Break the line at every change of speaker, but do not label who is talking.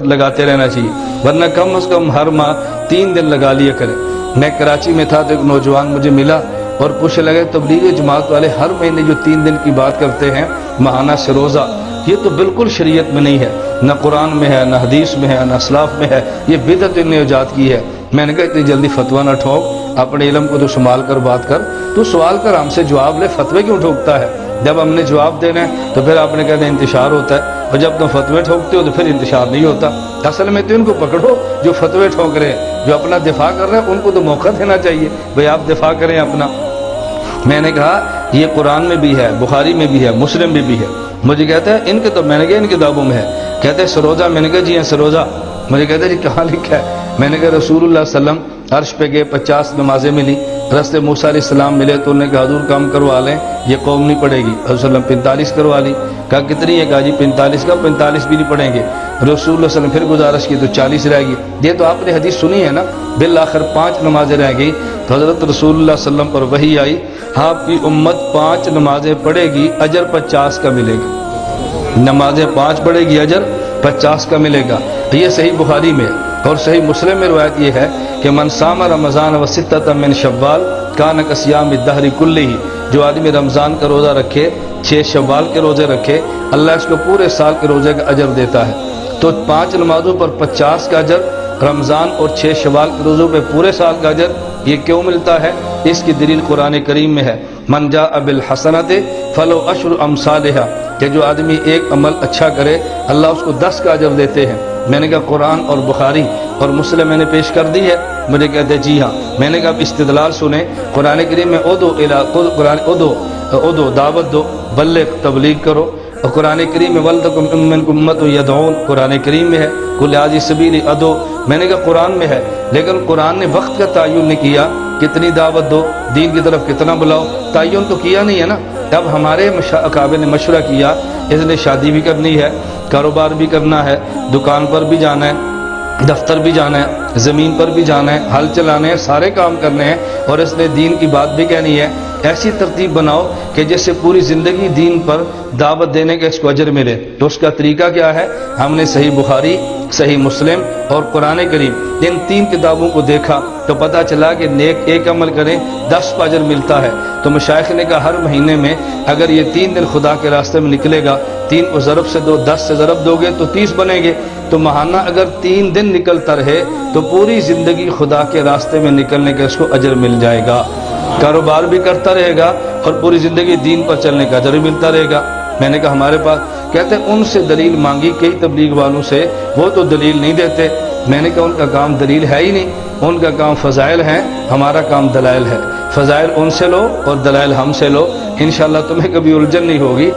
لگاتے رہنا چاہیے، ورنہ کم از کم ہر ماہ 3 دن لگا لیا کریں۔ میں کراچی میں تھا تو ایک نوجوان مجھے ملا اور پوچھنے لگے تبلیغ جماعت والے ہر مہینے جو 3 دن کی بات کرتے ہیں ماہانہ سے روزہ، یہ تو بالکل شریعت میں نہیں ہے، نہ قرآن میں ہے، نہ حدیث میں ہے، نہ اسلاف میں ہے، یہ بدعت نے ایجاد کی ہے۔ میں نے کہا اتنی جلدی فتویٰ نہ ٹھوک، اپنے علم کو تو سنبھال کر بات کر، تو سوال کر ہم سے جواب لے، فتوے کیوں ٹھوکتا ہے؟ جب ہم نے جواب دینا ہے تو پھر آپ نے کہنا انتشار ہوتا ہے، اور جب تم فتوے ٹھوکتے ہو تو پھر انتشار نہیں ہوتا۔ اصل میں تو ان کو پکڑو جو فتوے ٹھوک رہے ہیں، جو اپنا دفاع کر رہے ہیں، ان کو تو موقع دینا چاہیے، بھئی آپ دفاع کریں اپنا۔ میں نے کہا یہ قرآن میں بھی ہے، بخاری میں بھی ہے، مسلم میں بھی ہے۔ مجھے کہتا ہے ان کے تو، میں نے کہا ان کتابوں میں ہے، کہتے ہیں سروزہ، میں نے کہا جی ہاں سروزہ، مجھے کہتے ہیں جی کہاں لکھا ہے؟ میں نے کہا رسول اللہ صلی اللہ علیہ وسلم عرش پہ گئے، 50 نمازیں ملی، رستے موسیٰ علیہ السلام ملے تو انہوں نے کہا حضور کام کروا لیں، یہ قوم نہیں پڑھے گی۔ حضور صلی اللہ علیہ وسلم 45 کروا لی، کہا کتنی ہے؟ کہا جی 45 کا 45 بھی نہیں پڑھیں گے۔ رسول اللہ صلی اللہ علیہ وسلم پھر گزارش کی تو 40 رہ گئی۔ یہ تو آپ نے حدیث سنی ہے نا، بالآخر 5 نمازیں رہ گئی تو حضرت رسول اللہ صلی اللہ علیہ وسلم پر وحی آئی، آپ کی امت 5 نمازیں پڑھے گی، اجر 50 کا ملے گا۔ نمازیں 5 پڑھے گی، اجر 50 کا ملے گا۔ یہ صحیح بخاری میں اور صحیح مسلم میں روایت یہ ہے کہ من صام رمضان و ستۃ من شوال کان کصیام الدہر کلہ، جو آدمی رمضان کا روزہ رکھے، 6 شوال کے روزے رکھے، اللہ اس کو پورے سال کے روزے کا اجر دیتا ہے۔ تو 5 نمازوں پر 50 کا اجر، رمضان اور 6 شوال کے روزوں پہ پورے سال کا اجر، یہ کیوں ملتا ہے؟ اس کی دلیل قرآن کریم میں ہے، من جاء بالحسنۃ فلہ عشر امثالھا، کہ جو آدمی ایک عمل اچھا کرے اللہ اس کو 10 کا اجر دیتے ہیں۔ میں نے کہا قرآن اور بخاری اور مسلم میں نے پیش کر دی ہے؟ مجھے کہتے ہیں جی ہاں۔ میں نے کہا استدلال سنیں، قرآن کریم میں ادو دعوت دو، بلغ تبلیغ کرو، اور قرآن کریم میں ولتکم منکم امۃ یدعون، قرآن کریم میں ہے قل ھذہ سبیلی ادعو، میں نے کہا قرآن میں ہے، لیکن قرآن نے وقت کا تعین نہیں کیا، کتنی دعوت دو، دین کی طرف کتنا بلاؤ، تعین تو کیا نہیں ہے نا۔ اب ہمارے اکابر نے مشورہ کیا، اس نے شادی بھی کرنی ہے، کاروبار بھی کرنا ہے، دکان پر بھی جانا ہے، دفتر بھی جانا ہے، زمین پر بھی جانا ہے، ہل چلانے ہیں، سارے کام کرنے ہیں، اور اس نے دین کی بات بھی کہنی ہے۔ ایسی ترتیب بناؤ کہ جس سے پوری زندگی دین پر دعوت دینے کا اس کو اجر ملے۔ تو اس کا طریقہ کیا ہے؟ ہم نے صحیح بخاری، صحیح مسلم اور قرآن کریم ان 3 کتابوں کو دیکھا تو پتہ چلا کہ نیک ایک عمل کریں 10 کا اجر ملتا ہے۔ تو مشائخ نے کہا ہر مہینے میں اگر یہ 3 دن خدا کے راستے میں نکلے گا، 3 کو ضرب سے دو، 10 سے ضرب دو گے تو 30 بنیں گے، تو ماہانہ اگر 3 دن نکلتا رہے تو پوری زندگی خدا کے راستے میں نکلنے کا اس کو اجر مل جائے گا، کاروبار بھی کرتا رہے گا اور پوری زندگی دین پر چلنے کا اجر بھی ملتا رہے گا۔ میں نے کہا ہمارے پاس، کہتے ہیں ان سے دلیل مانگی کئی تبلیغ والوں سے، وہ تو دلیل نہیں دیتے۔ میں نے کہا ان کا کام دلیل ہے ہی نہیں، ان کا کام فضائل ہیں، ہمارا کام دلائل ہے۔ فضائل ان سے لو اور دلائل ہم سے لو، انشاءاللہ تمہیں کبھی الجھن نہیں ہوگی۔